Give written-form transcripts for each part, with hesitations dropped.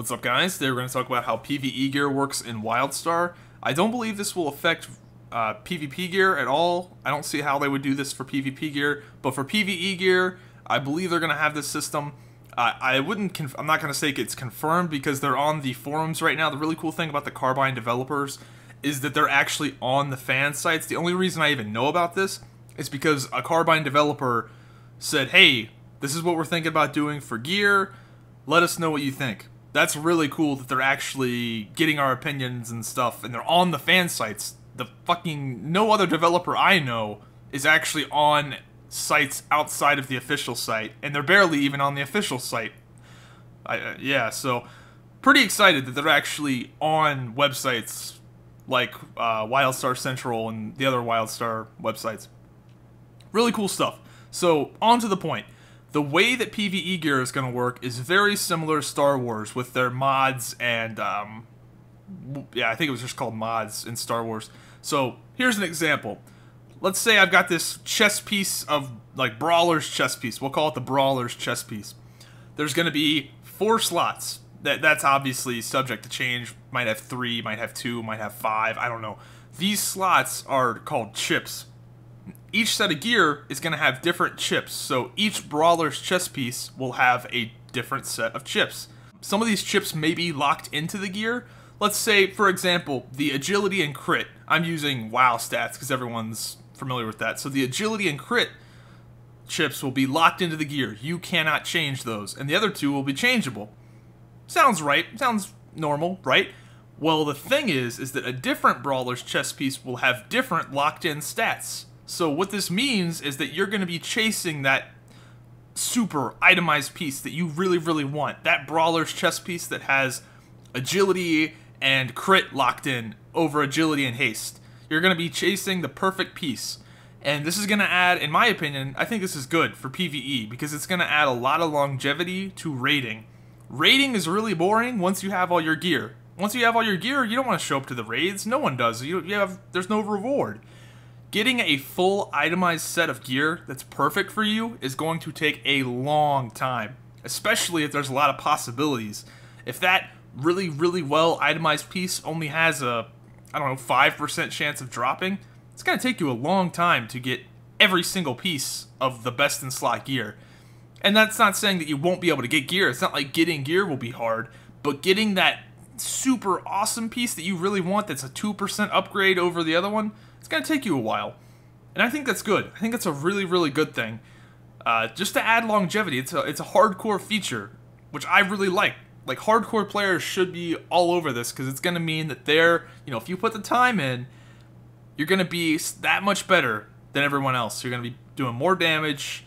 What's up, guys? Today we're going to talk about how PvE gear works in Wildstar. I don't believe this will affect PvP gear at all. I don't see how they would do this for PvP gear, but for PvE gear, I believe they're going to have this system. I'm not going to say it's confirmed because they're on the forums right now. The really cool thing about the Carbine developers is that they're actually on the fan sites. The only reason I even know about this is because a Carbine developer said, hey, this is what we're thinking about doing for gear. Let us know what you think. That's really cool that they're actually getting our opinions and stuff, and they're on the fan sites. No other developer I know is actually on sites outside of the official site, and they're barely even on the official site. Yeah, so pretty excited that they're actually on websites like Wildstar Central and the other Wildstar websites. Really cool stuff. So, on to the point. The way that PvE gear is going to work is very similar to Star Wars with their mods and, yeah, I think it was just called mods in Star Wars. So, here's an example. Let's say I've got this chess piece of, like, Brawler's chess piece. We'll call it the Brawler's chess piece. There's going to be 4 slots. That's obviously subject to change. Might have 3, might have 2, might have 5, I don't know. These slots are called chips. Each set of gear is going to have different chips, so each Brawler's chess piece will have a different set of chips. Some of these chips may be locked into the gear. Let's say, for example, the agility and crit. I'm using WoW stats because everyone's familiar with that. So the agility and crit chips will be locked into the gear. You cannot change those, and the other 2 will be changeable. Sounds right. Sounds normal, right? Well, the thing is that a different Brawler's chess piece will have different locked-in stats. So what this means is that you're going to be chasing that super itemized piece that you really, really want. That Brawler's chess piece that has agility and crit locked in over agility and haste. You're going to be chasing the perfect piece. And this is going to add, in my opinion, I think this is good for PvE because it's going to add a lot of longevity to raiding. Raiding is really boring once you have all your gear. Once you have all your gear, you don't want to show up to the raids. No one does. There's no reward. Getting a full itemized set of gear that's perfect for you is going to take a long time, especially if there's a lot of possibilities. If that really, really well itemized piece only has a, 5% chance of dropping, it's going to take you a long time to get every single piece of the best in slot gear. And that's not saying that you won't be able to get gear. It's not like getting gear will be hard, but getting that super awesome piece that you really want that's a 2% upgrade over the other one, it's going to take you a while. And I think that's good. I think it's a really, really good thing. Just to add longevity, it's a hardcore feature, which I really like. Like, hardcore players should be all over this, because it's going to mean that if you put the time in, you're going to be that much better than everyone else. You're going to be doing more damage.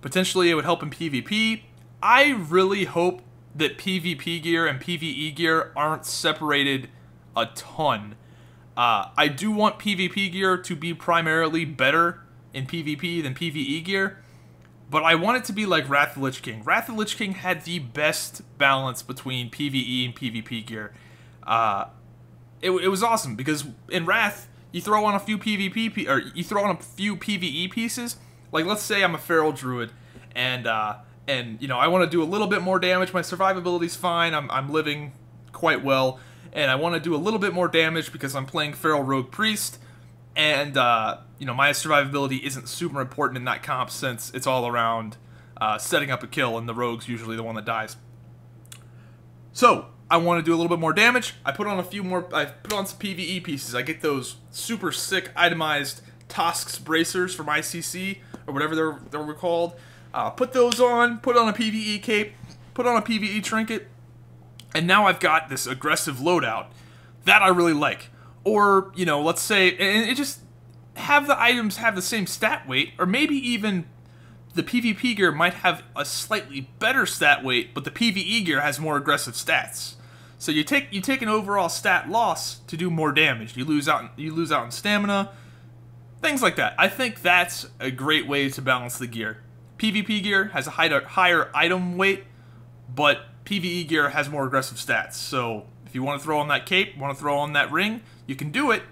Potentially, it would help in PvP. I really hope that PvP gear and PvE gear aren't separated a ton. I do want PvP gear to be primarily better in PvP than PvE gear, but I want it to be like Wrath of the Lich King. Wrath of the Lich King had the best balance between PvE and PvP gear. It was awesome because in Wrath, you throw on a few PvP or you throw on a few PvE pieces. Like, let's say I'm a Feral Druid, and I want to do a little bit more damage. My survivability's fine. I'm living quite well. And I want to do a little bit more damage because I'm playing Feral Rogue Priest, and, my survivability isn't super important in that comp since it's all around setting up a kill, and the Rogue's usually the one that dies. So, I want to do a little bit more damage. I put on some PvE pieces. I get those super sick itemized Tosk's bracers from ICC, or whatever they were called. Put those on, put on a PvE cape, put on a PvE trinket, and now I've got this aggressive loadout that I really like. Or, let's say, and it just have the items have the same stat weight, or maybe even the PvP gear might have a slightly better stat weight, but the PvE gear has more aggressive stats. So you take an overall stat loss to do more damage. You lose out in stamina, things like that. I think that's a great way to balance the gear. PvP gear has a higher item weight, but PvE gear has more aggressive stats. So if you want to throw on that cape, want to throw on that ring, you can do it,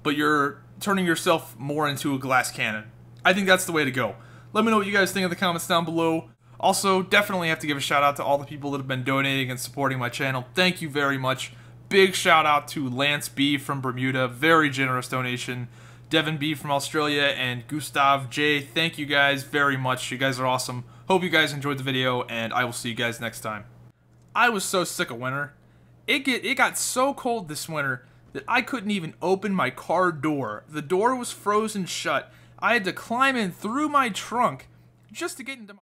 but you're turning yourself more into a glass cannon. I think that's the way to go. Let me know what you guys think in the comments down below. Also, definitely have to give a shout out to all the people that have been donating and supporting my channel. Thank you very much. Big shout out to Lance B from Bermuda, very generous donation. Devin B from Australia and Gustav J. Thank you guys very much. You guys are awesome. Hope you guys enjoyed the video, and I will see you guys next time. I was so sick of winter. It got so cold this winter that I couldn't even open my car door. The door was frozen shut. I had to climb in through my trunk just to get into my